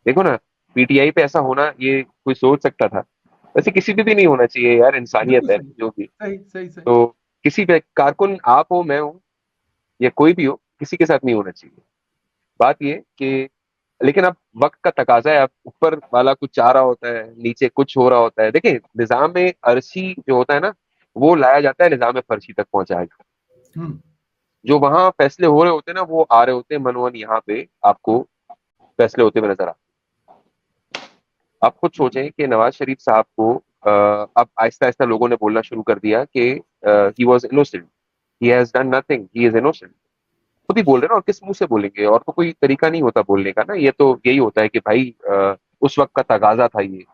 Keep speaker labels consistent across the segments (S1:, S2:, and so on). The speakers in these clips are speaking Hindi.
S1: देखो ना, पीटीआई पे ऐसा होना ये कोई सोच सकता था? वैसे किसी पे भी नहीं होना चाहिए यार,
S2: बिल्कुल
S1: इंसानियत है
S2: सही,
S1: जो भी।
S2: सही सही सही।
S1: तो किसी पे, कारकुन आप हो, मैं हूं, या कोई भी हो, किसी के साथ नहीं होना चाहिए। बात ये कि लेकिन अब वक्त का तकाजा है, अब ऊपर वाला कुछ चाह रहा होता है, नीचे कुछ हो रहा होता है। देखिए, निजाम में अरशी जो होता है ना, वो लाया जाता है निजाम में फर्शी तक पहुंचाया जाता
S2: हम्म।
S1: है। जो वहां फैसले हो रहे होते हैं ना, वो आ रहे होते हैं मनवन यहाँ पे आपको फैसले होते हुए नजर आते हैं। आप खुद सोचें कि नवाज शरीफ साहब को अब आहिस्ता आहिस्ता लोगों ने बोलना शुरू कर दिया कि he was innocent, he has done nothing, he is innocent. खुद ही बोल रहे हैं ना, और किस मुंह से बोलेंगे? और तो कोई तरीका नहीं होता बोलने का ना, ये तो यही होता है कि भाई उस वक्त का तगाजा था, ये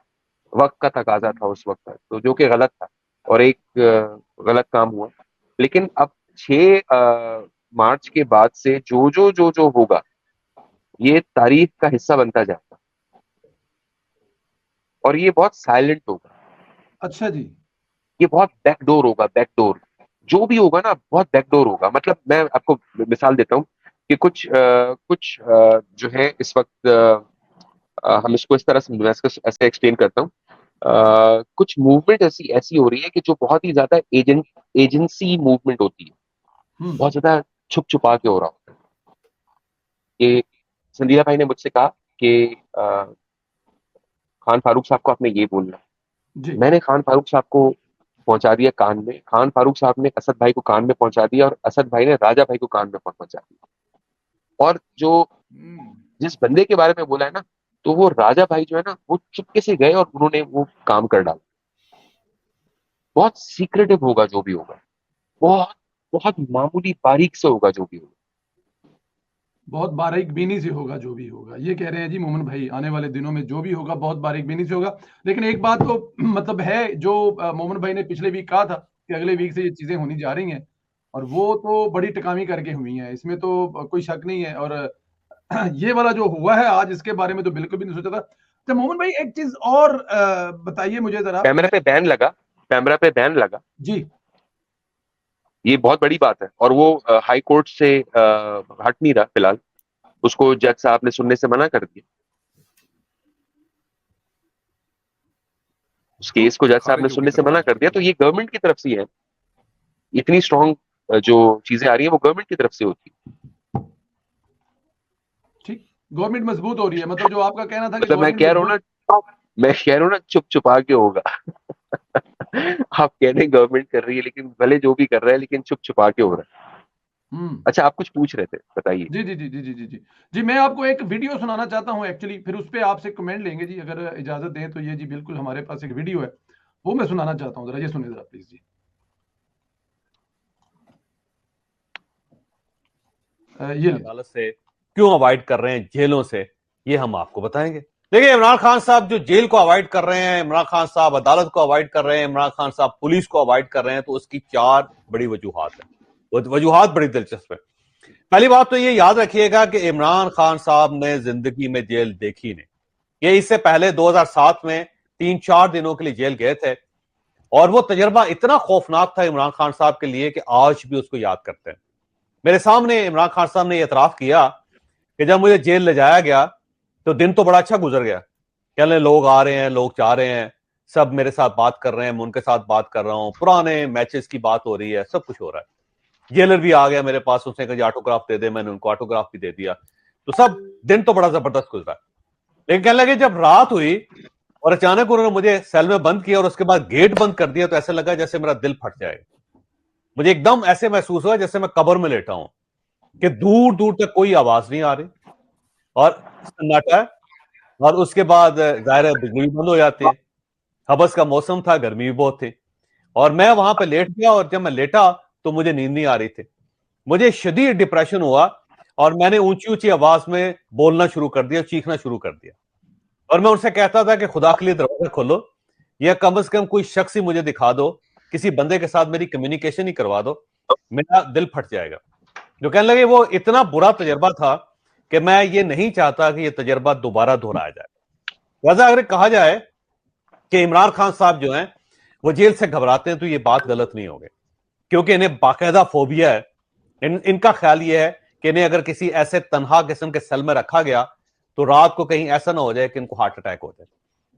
S1: वक्त का तगाजा था उस वक्त का, तो जो कि गलत था, और एक गलत काम हुआ। लेकिन अब 6 मार्च के बाद से जो होगा, ये तारीख का हिस्सा बनता जाएगा, और ये बहुत साइलेंट होगा।
S2: अच्छा जी।
S1: ये बहुत बैकडोर होगा, बैकडोर। जो भी होगा ना, बहुत बैकडोर होगा। मतलब मैं आपको मिसाल देता हूँ कि कुछ जो है इस वक्त, हम इसको इस तरह से, मैं इसको ऐसे एक्सप्लेन करता हूँ। कुछ मूवमेंट ऐसी ऐसी हो रही है कि जो बहुत ही ज्यादा एजेंसी मूवमेंट होती है,
S2: हम्म।
S1: बहुत ज्यादा छुप छुपा के हो रहा होता है। कि संदीप भाई ने मुझसे कहा कि खान फारूक साहब को आपने ये बोलना है।
S2: जी।
S1: मैंने खान फारूक साहब को पहुंचा दिया कान में, खान फारूक साहब ने असद भाई को कान में पहुंचा दिया, और असद भाई ने राजा भाई को कान में पहुंचा दिया। और जो
S2: हम्म।
S1: जिस बंदे के बारे में बोला है ना, तो वो राजा भाई जो है ना, वो चुपके से गए और उन्होंने वो काम कर डाला। बहुत सीक्रेटिव होगा जो भी होगा, बहुत बहुत मामूली बारीक से होगा जो भी होगा।
S2: बहुत बारीक बीनी से होगा जो भी होगा, ये कह रहे हैं जी मोमन भाई, आने वाले दिनों में जो भी होगा बहुत बारीक बीनी से होगा। लेकिन एक बात तो मतलब है, जो मोमन भाई ने पिछले वीक कहा था कि अगले वीक से ये चीजें होनी जा रही हैं, और वो तो बड़ी टकामी करके हुई हैं, इसमें तो कोई शक नहीं है। और ये वाला जो हुआ है आज, इसके बारे में तो बिल्कुल भी नहीं सोचा था। तो मोमन भाई एक चीज और बताइए मुझे जरा।
S1: कैमरा पे बैन लगा, कैमरा पे बैन लगा।
S2: जी।
S1: ये बहुत बड़ी बात है, और वो हाई कोर्ट से हट नहीं रहा फिलहाल। उसको जज साहब ने सुनने से मना कर दिया। उस केस को जज साहब ने
S2: खारिज होगी
S1: सुनने से मना
S2: तरफदार।
S1: कर दिया। तो ये गवर्नमेंट की तरफ से ही है। इतनी स्ट्रांग जो चीजें आ रही है, वो गवर्नमेंट की तरफ से होती है।
S2: ठीक। गवर्नमेंट मजबूत हो रही है, मतलब जो आपका कहना था कि
S1: मतलब मैं
S2: गवर्नमेंट
S1: कह रहा हूँ
S2: मजबूत।
S1: ना, मैं कह रहा हूँ ना, छुप छुपा के होगा। आप कह रहे हैं गवर्नमेंट कर रही है, लेकिन भले जो भी कर रहा है, लेकिन छुप छुपा के हो रहा है।
S2: हम्म।
S1: अच्छा, आप कुछ पूछ रहे थे, बताइए।
S2: जी जी जी जी जी जी जी। जी, मैं आपको एक वीडियो सुनाना चाहता हूँ एक्चुअली, फिर उस पर आपसे कमेंट लेंगे जी, अगर इजाजत दें तो। ये जी बिल्कुल हमारे पास एक वीडियो है, वो मैं सुनाना चाहता हूँ, जरा ये सुनिए जरा प्लीज जी। ये ले।
S3: अदालत से क्यों अवॉइड कर रहे हैं, जेलों से, ये हम आपको बताएंगे। देखिए, इमरान खान साहब जो जेल को अवॉइड कर रहे हैं, इमरान खान साहब अदालत को अवॉइड कर रहे हैं, इमरान खान साहब पुलिस को अवॉइड कर रहे हैं, तो उसकी 4 बड़ी वजूहात है। वो वजूहात बड़ी दिलचस्प है। पहली बात तो ये याद रखिएगा कि इमरान खान साहब ने जिंदगी में जेल देखी नहीं। ये इससे पहले 2007 में 3-4 दिनों के लिए जेल गए थे, और वो तजर्बा इतना खौफनाक था इमरान खान साहब के लिए कि आज भी उसको याद करते हैं। मेरे सामने इमरान खान साहब ने एतराफ किया कि जब मुझे जेल ले जाया गया तो दिन तो बड़ा अच्छा गुजर गया। कहने लोग आ रहे हैं, लोग जा रहे हैं, सब मेरे साथ बात कर रहे हैं, मैं उनके साथ बात कर रहा हूं, पुराने मैचेस की बात हो रही है, सब कुछ हो रहा है। जेलर भी आ गया मेरे पास, उसने कहा ऑटोग्राफ दे दे, मैंने उनको ऑटोग्राफ भी दे दिया। तो सब दिन तो बड़ा जबरदस्त गुजरा। लेकिन कहने लगे जब रात हुई और अचानक उन्होंने मुझे सेल में बंद किया और उसके बाद गेट बंद कर दिया, तो ऐसा लगा जैसे मेरा दिल फट जाएगा। मुझे एकदम ऐसे महसूस हुआ जैसे मैं कब्र में लेटा हूं, कि दूर दूर तक कोई आवाज नहीं आ रही और सन्नाटा है। और उसके बाद जाहिर है बिजली भी बंद हो जाती है। हबस का मौसम था, गर्मी भी बहुत थी, और मैं वहां पे लेट गया, और जब मैं लेटा तो मुझे नींद नहीं आ रही थी। मुझे शदीद डिप्रेशन हुआ, और मैंने ऊंची ऊंची आवाज में बोलना शुरू कर दिया, चीखना शुरू कर दिया। और मैं उनसे कहता था कि खुदा के लिए दरवाजा खोलो, या कम से कम कोई शख्स ही मुझे दिखा दो, किसी बंदे के साथ मेरी कम्युनिकेशन ही करवा दो, मेरा दिल फट जाएगा। जो कहने लगे वो इतना बुरा तजर्बा था कि मैं ये नहीं चाहता कि ये तजर्बा दोबारा दोहराया जाए। वैसा अगर कहा जाए कि इमरान खान साहब जो हैं वो जेल से घबराते हैं, तो ये बात गलत नहीं होगी, क्योंकि इन्हें बाकायदा फोबिया है। इनका ख्याल ये है कि इन्हें अगर किसी ऐसे तनहा किस्म के सेल में रखा गया तो रात को कहीं ऐसा ना हो जाए कि इनको हार्ट अटैक हो जाए।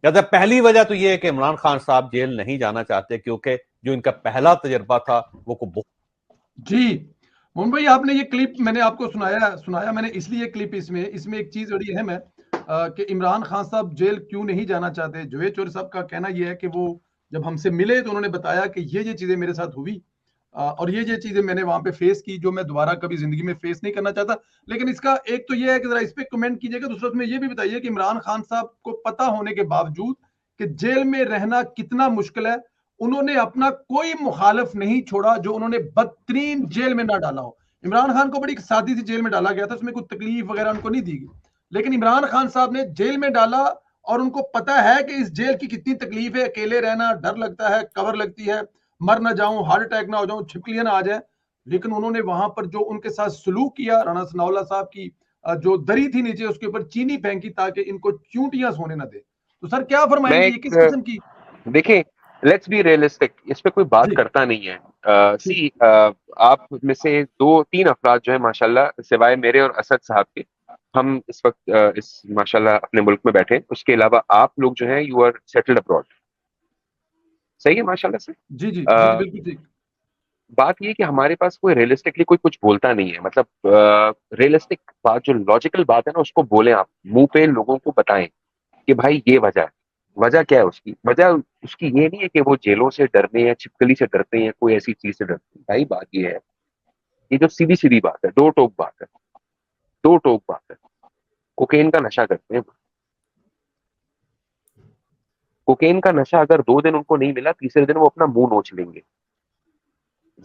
S3: कहते हैं पहली वजह तो यह है कि इमरान खान साहब जेल नहीं जाना चाहते, क्योंकि जो इनका पहला तजर्बा था वो को
S2: जी मोहन भाई, आपने ये क्लिप मैंने आपको सुनाया मैंने इसलिए क्लिप इसमें एक चीज बड़ी अहम है कि इमरान खान साहब जेल क्यों नहीं जाना चाहते। जावेद चौधरी साहब का कहना यह है कि वो जब हमसे मिले तो उन्होंने बताया कि ये चीजें मेरे साथ हुई और ये चीजें मैंने वहां पे फेस की जो मैं दोबारा कभी जिंदगी में फेस नहीं करना चाहता। लेकिन इसका एक तो ये है कि जरा इस पे कमेंट कीजिएगा, दूसरा उसमें ये भी बताइए कि इमरान खान साहब को पता होने के बावजूद कि जेल में रहना कितना मुश्किल है, उन्होंने अपना कोई मुखालिफ नहीं छोड़ा जो उन्होंने बदतरीन जेल में ना डाला हो। इमरान खान को बड़ी सादी सी जेल में डाला गया था, उसमें कोई तकलीफ वगैरह उनको नहीं दी गई, लेकिन इमरान खान साहब ने जेल में डाला और उनको पता है कि इस जेल की कितनी तकलीफ है, अकेले रहना, डर लगता है, कवर लगती है, मर ना जाऊं, हार्ट अटैक ना हो जाऊं, छिपकलियां ना आ जाए। लेकिन उन्होंने वहां पर जो उनके साथ सलूक किया, राणा सनाउल्लाह साहब की जो दरी थी नीचे उसके ऊपर चीनी फेंकी ताकि इनको चूंटियां सोने ना दे। तो सर क्या
S1: मैं
S2: फरमाएंगे, ये किस किस्म की?
S1: देखिए, लेट्स बी रियलिस्टिक, इस पे कोई बात
S2: जी
S1: करता नहीं है। सी आप में से 2-3 अफराद जो है माशाल्लाह, सिवाय मेरे और असद साहब के, हम इस वक्त इस माशाल्लाह अपने मुल्क में बैठे हैं। उसके अलावा आप लोग जो है यू आर सेटल्ड अब्रॉड। सही है माशाल्लाह से।
S2: जी जी जी जी,
S1: अ,
S2: बिल्कुल ठीक।
S1: बात ये कि हमारे पास कोई रियलिस्टिकली कोई कुछ बोलता नहीं है। मतलब रियलिस्टिक बात, जो लॉजिकल बात है ना, उसको बोलें आप, मुंह पे लोगों को बताएं कि भाई ये वजह है। वजह क्या है उसकी? वजह उसकी ये नहीं है कि वो जेलों से डरते हैं, छिपकली से डरते हैं, कोई ऐसी चीज से डरते हैं। भाई बात ये है, ये जो सीधी सीधी बात है, दो टोक बात है, दो टोक बात है। कोकेन का नशा करते हैं। कोकेन का नशा अगर 2 दिन उनको नहीं मिला, तीसरे दिन वो अपना मुंह नोच लेंगे।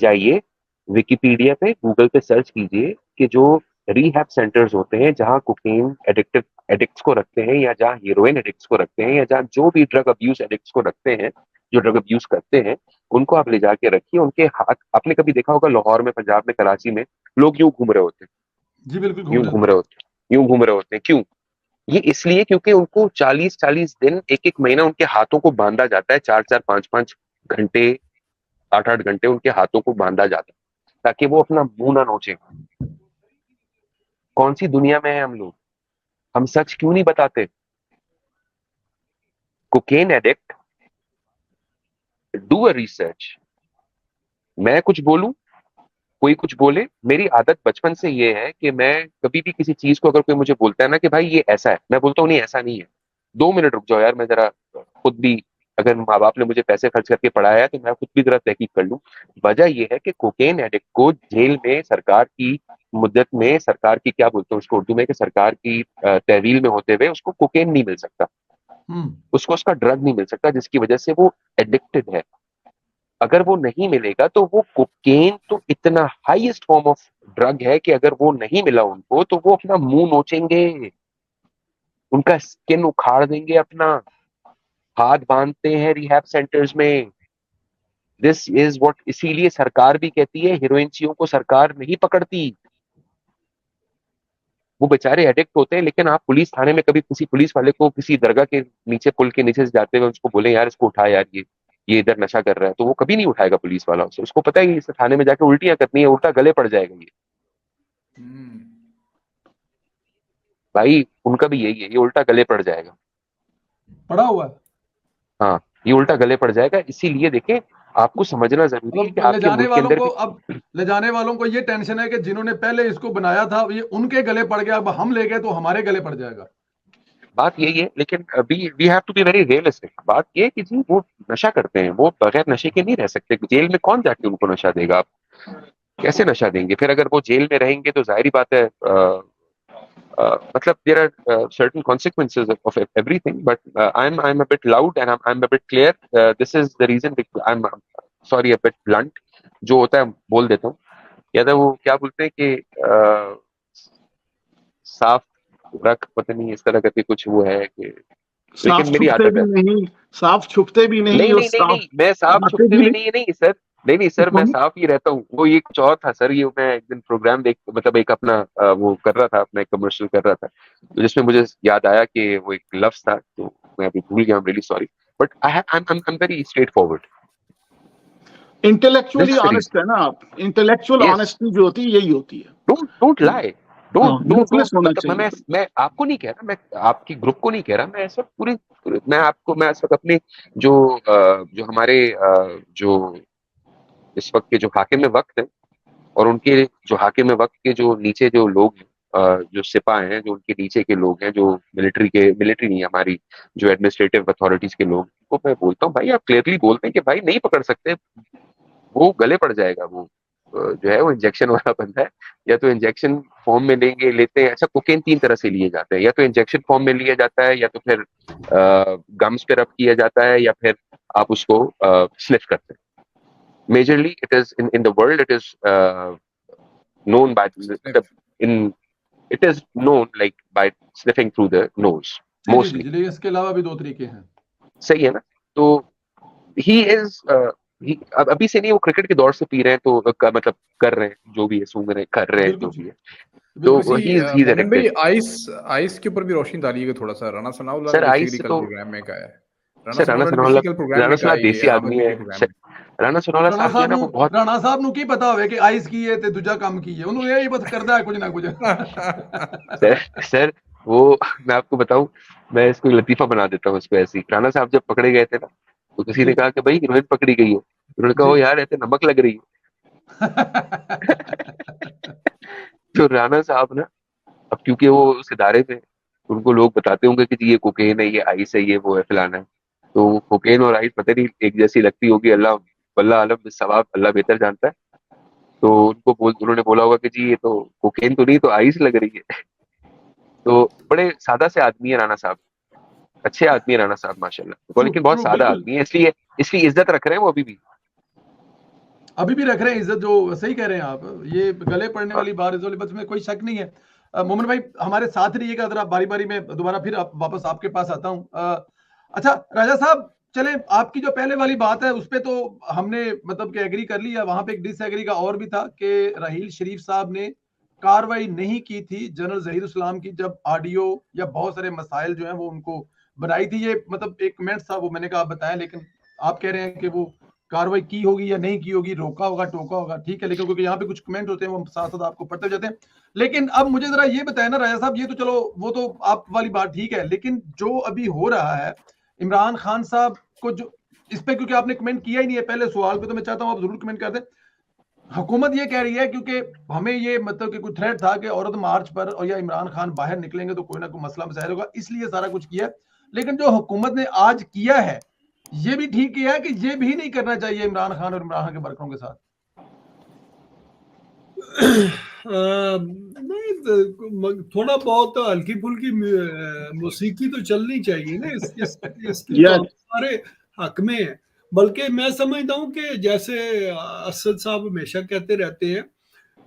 S1: जाइए विकिपीडिया पे, गूगल पे सर्च कीजिए कि जो रिहैब सेंटर्स होते हैं जहां कोकेन एडिक्ट्स को रखते हैं, या जहां हीरोइन एडिक्ट्स को रखते हैं, या जहां जो भी ड्रग अब्यूज एडिक्ट्स को रखते हैं, जो ड्रग अब्यूज करते हैं, उनको आप ले जाके रखिए। उनके हाथ, आपने कभी देखा होगा लाहौर में, पंजाब में, कराची में लोग यूं घूम रहे होते हैं,
S2: जी बिल्कुल घूम
S1: यूं
S2: रहे
S1: घूम
S2: होते
S1: रहे
S2: हैं।
S1: होते हैं, यूं घूम रहे होते हैं। क्यों? ये इसलिए क्योंकि उनको 40-40 दिन, एक एक महीना उनके हाथों को बांधा जाता है, 4-4, 5-5 घंटे, 8-8 घंटे उनके हाथों को बांधा जाता है ताकि वो अपना मुंह ना नोचे। कौन सी दुनिया में है हम लोग? हम सच क्यों नहीं बताते? Cocaine addict, do a research. मैं कुछ बोलूं, कोई कुछ बोले, मेरी आदत बचपन से ये है कि मैं कभी भी किसी चीज को, अगर कोई मुझे बोलता है ना कि भाई ये ऐसा है, मैं बोलता हूँ नहीं ऐसा नहीं है। 2 मिनट रुक जाओ यार, मैं जरा खुद भी, अगर माँ बाप ने मुझे पैसे खर्च करके पढ़ाया है तो मैं खुद भी जरा तहकीक कर लूं। वजह यह है कि कोकेन एडिक्ट को जेल में सरकार की मुद्दत में, सरकार की क्या बोलते हैं उसको उर्दू में, कि सरकार की तहवील में होते हुए उसको कोकेन नहीं मिल सकता, उसको उसका ड्रग नहीं मिल सकता, जिसकी वजह से वो एडिक्टेड है। अगर वो नहीं मिलेगा तो वो, कोकेन तो इतना हाईएस्ट फॉर्म ऑफ ड्रग है कि अगर वो नहीं मिला उनको तो वो अपना मुंह नोचेंगे, उनका स्किन उखाड़ देंगे अपना। हाथ बांधते हैं रिहैब सेंटर्स में। दिस इज व्हाट, इसीलिए सरकार भी कहती है हीरोइनचियों को सरकार नहीं पकड़ती। वो बेचारे एडिक्ट होते हैं, लेकिन आप पुलिस थाने में कभी किसी पुलिस वाले को किसी दरगाह के नीचे, पुल के नीचे से जाते हुए उसको बोले यार इसको उठा यार, ये इधर नशा कर रहा है, तो वो कभी नहीं उठाएगा पुलिस वाला उसे। उसको पता है कि इस थाने में जाके उल्टियां करनी है, उल्टा गले पड़ जाएगा ये। भाई उनका भी यही है, ये उल्टा गले पड़ जाएगा।
S2: पड़ा हुआ है।
S1: हाँ, ये उल्टा गले पड़ जाएगा। इसीलिए देखें, आपको समझना जरूरी है कि
S2: अब ले
S1: आपके
S2: जाने
S1: मुल्क के
S2: वालों
S1: अंदर
S2: को
S1: भी,
S2: अब ले जाने वालों को ये टेंशन है कि जिन्होंने पहले इसको बनाया था ये उनके गले पड़ गया, अब हम ले गए तो हमारे गले पड़ जाएगा।
S1: बात यही है। लेकिन अभी we have to be very realistic. बात ये है कि जी वो नशा करते हैं, वो बगैर नशे के नहीं रह सकते। जेल में कौन जाके उनको नशा देगा? आप कैसे नशा देंगे? फिर अगर वो जेल में रहेंगे तो जाहिर बात है, मतलब there are certain consequences of everything, but I'm a bit loud and I'm a bit clear. This is the reason I'm sorry, a bit blunt. जो होता है बोल देता हूँ। या तो वो क्या बोलते हैं कि साफ रख, पता नहीं इस तरह करके कुछ वो है कि,
S4: साफ
S1: लेकिन मेरी
S4: छुपते
S1: आदत
S4: भी
S1: है।
S4: नहीं, साफ छुपते भी नहीं
S1: नहीं
S4: और
S1: नहीं नहीं
S4: साफ
S1: नहीं, मैं साफ
S4: आते
S1: छुपते
S4: भी
S1: हुए
S4: नहीं।
S1: नहीं, नहीं सर, नहीं नहीं सर, मैं साफ ही रहता हूँ। वो ये कुछ और था सर। ये मैं एक दिन प्रोग्राम देख, मतलब एक अपना वो कर रहा था, अपना एक कमर्शियल कर रहा था, तो जिसमें मुझे याद आया कि वो एक लफ्ज था, तो मैं अभी भूल गया। I am really sorry, but I am very straight forward.
S4: Intellectually honest है ना आप। इंटेलेक्चुअल
S1: यस,
S4: ऑनेस्टी जो होती है यही होती है।
S1: Don't lie.
S4: ruthless होना
S1: मतलब
S4: चाहिए।
S1: मैं आपको नहीं कह रहा, मैं आपकी ग्रुप को नहीं कह रहा, मैं ऐसा मैं इस वक्त अपने जो हमारे जो इस वक्त के जो हाकिम वक्त है और उनके जो हाकिम वक्त के जो नीचे जो लोग हैं, जो सिपाही हैं, जो उनके नीचे के लोग हैं, जो मिलिट्री नहीं, हमारी जो एडमिनिस्ट्रेटिव अथॉरिटीज के लोग, उनको मैं बोलता हूँ भाई आप क्लियरली बोलते हैं कि भाई नहीं पकड़ सकते, वो गले पड़ जाएगा, वो जो है वो इंजेक्शन वाला बंदा है, या तो इंजेक्शन फॉर्म में लेते हैं। अच्छा, कोकेन 3 तरह से लिए जाते हैं, या तो इंजेक्शन फॉर्म में लिया जाता है, या तो फिर गम्स पे रब किया जाता है, या फिर आप उसको स्निफ करते हैं। Majorly it is in the world, it is known by in it is known like by sniffing through the nose
S2: जी
S1: mostly।
S2: लेकिन इसके अलावा भी 2 तरीके हैं।
S1: सही है ना? तो ही इज अभी से नहीं, वो क्रिकेट के दौर से पी रहे हैं, तो मतलब कर रहे हैं जो भी है, सूंघ रहे कर रहे हैं जो भी है, तो ही इज
S5: मोमिन भाई
S1: एडिक्टेड।
S5: आइस के ऊपर भी रोशनी डालिएगा थोड़ा सा। राणा सनाउल्लाह
S1: सर
S5: ने
S1: आइस
S5: बेसिकली
S1: से
S5: कल
S1: तो
S5: प्रोग्राम में कहा है,
S1: सर राणा सनाउल्लाह
S5: ये
S1: देसी
S5: अहमद
S1: आदमी है।
S5: के प्रोग्राम में।
S1: राणा सनाउल्लाह
S2: राणा
S1: साहब जो है
S2: साहब
S1: ना, वो बहुत
S2: राणा साहब ਨੂੰ ਕੀ ਪਤਾ ਹੋਵੇ ਕਿ ਆਈਸ ਕੀ ਹੈ ਤੇ ਦੂਜਾ ਕੰਮ ਕੀ ਹੈ, ਉਹਨੂੰ ਇਹ ਹੀ ਬਸ ਕਰਦਾ ਹੈ ਕੁਝ ਨਾ ਕੁਝ।
S1: सर वो मैं आपको बताऊं, मैं इसको लतीफा बना देता हूँ इसको ऐसे ही। राणा साहब जब पकड़े गए थे ना, तो किसी ने
S2: जी
S1: कहा कि भाई हीरोइन पकड़ी गई है, उन्होंने कहा
S2: जी
S1: ओ यार ऐसे नमक लग रही है। तो राणा साहब ना, अब क्योंकि वो उस इदारे में, उनको लोग बताते होंगे कि जी ये कोकेन है, ये आइस है, ये वो है, फलाना है, तो कोकेन और आइस पता नहीं एक जैसी लगती होगी, अल्लाह वल्लाह आलम बिस्सवाब, अल्लाह बेहतर जानता है। तो उन्होंने बोला होगा कि जी ये तो कोकेन तो नहीं, तो आइस लग रही है। तो बड़े सादा से आदमी है राणा साहब, अच्छे आदमी है राणा साहब माशाल्लाह, तो
S2: ट्रू
S1: लेकिन बहुत
S2: ट्रू
S1: सादा
S2: बिल्कुल
S1: आदमी है, इसलिए इज्जत रख रहे हैं वो
S2: अभी भी रख रहे हैं इज्जत, जो सही कह रहे हैं आप। ये गले पड़ने वाली बात, इस वाली बात में कोई शक नहीं है। मोमिन भाई हमारे साथ रहिएगा जरा, बारी बारी में दोबारा फिर वापस आपके पास आता हूँ। अच्छा राजा साहब, चले आपकी जो पहले वाली बात है उस पे तो हमने मतलब कि एग्री कर लिया, वहां पे एक डिसएग्री का और भी था कि राहील शरीफ साहब ने कार्रवाई नहीं की थी जनरल जहीर इस्लाम की, जब ऑडियो या बहुत सारे मसाइल जो हैं वो उनको बनाई थी। ये मतलब एक कमेंट था, वो मैंने कहा आप बताएं, लेकिन आप कह रहे हैं कि वो कार्रवाई की होगी या नहीं की होगी, रोका होगा टोका होगा, ठीक है, लेकिन क्योंकि यहाँ पे कुछ कमेंट होते हैं वो साथ साथ आपको पढ़ते जाते हैं। लेकिन अब मुझे जरा ये बताएं ना राजा साहब, ये तो चलो वो तो आप वाली बात ठीक है, लेकिन जो अभी हो रहा है इमरान खान साहब को, जो इस पे क्योंकि आपने कमेंट किया ही नहीं है पहले सवाल पे, तो मैं चाहता हूं आप जरूर कमेंट कर दें। हुकूमत ये कह रही है क्योंकि हमें ये मतलब कि कोई थ्रेट था कि औरत मार्च पर और या इमरान खान बाहर निकलेंगे तो कोई ना कोई मसला मसाइल होगा, इसलिए सारा कुछ किया। लेकिन जो हुकूमत ने आज किया है ये भी ठीक किया है कि ये भी नहीं करना चाहिए इमरान खान और इमरान खान के वर्करों के साथ?
S6: नहीं, थोड़ा बहुत हल्की फुल्की मौसीकी तो चलनी चाहिए ना, इसकी तो हमारे हक में है। बल्कि मैं समझता हूँ कि जैसे असद साहब हमेशा कहते रहते हैं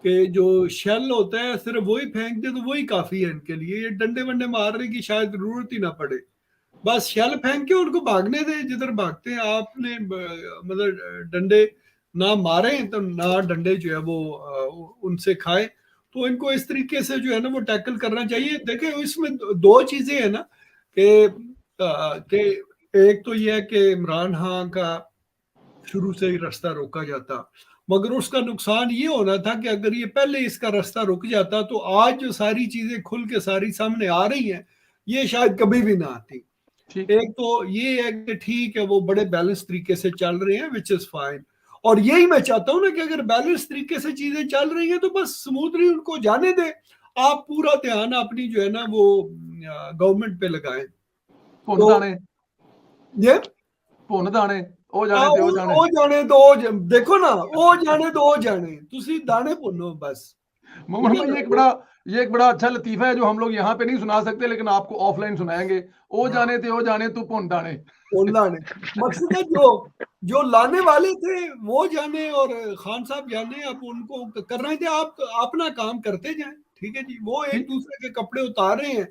S6: कि जो शेल होता है सिर्फ वही फेंक दे तो वही काफी है इनके लिए, ये डंडे वंडे मारने की शायद जरूरत ही ना पड़े, बस शेल फेंक के उनको भागने दे जिधर भागते हैं। आपने मतलब डंडे ना मारे तो ना डंडे जो है वो उनसे खाए, तो इनको इस तरीके से जो है ना वो टैकल करना चाहिए। देखिए इसमें 2 चीजें हैं ना कि एक तो ये है कि इमरान खान का शुरू से ही रास्ता रोका जाता, मगर उसका नुकसान ये होना था कि अगर ये पहले इसका रास्ता रुक जाता तो आज जो सारी चीजें खुल के सारी सामने आ रही हैं ये शायद कभी भी ना आती। एक तो ये है कि ठीक है वो बड़े बैलेंस तरीके से चल रहे हैं, विच इज फाइन, और यही मैं चाहता हूं ना कि अगर बैलेंस तरीके से चीजें चल रही हैं तो बस स्मूथली उनको जाने दे, आप पूरा ध्यान अपनी जो है ना वो गवर्नमेंट पे लगाएं। ये
S2: ਭੁੰਨ ਦਾਣੇ ਉਹ ਜਾਣੇ ਤੇ ਉਹ ਜਾਣੇ,
S6: ਉਹ ਜਾਣੇ तो ਉਹ देखो ना, ਉਹ ਜਾਣੇ तो ਉਹ ਜਾਣੇ, ਤੁਸੀਂ दाने भुनो बस।
S2: मोहम्मद भाई ये एक बड़ा अच्छा लतीफा है जो हम लोग यहाँ पे नहीं सुना सकते, लेकिन आपको ऑफलाइन सुनाएंगे। ओ जाने थे, ओ जाने तू पुन दाने,
S6: मकसद है जो लाने वाले थे वो जाने और खान साहब जाने, आप उनको कर रहे थे, आप अपना काम करते जाएं, ठीक है जी। वो एक दूसरे के कपड़े उतार रहे हैं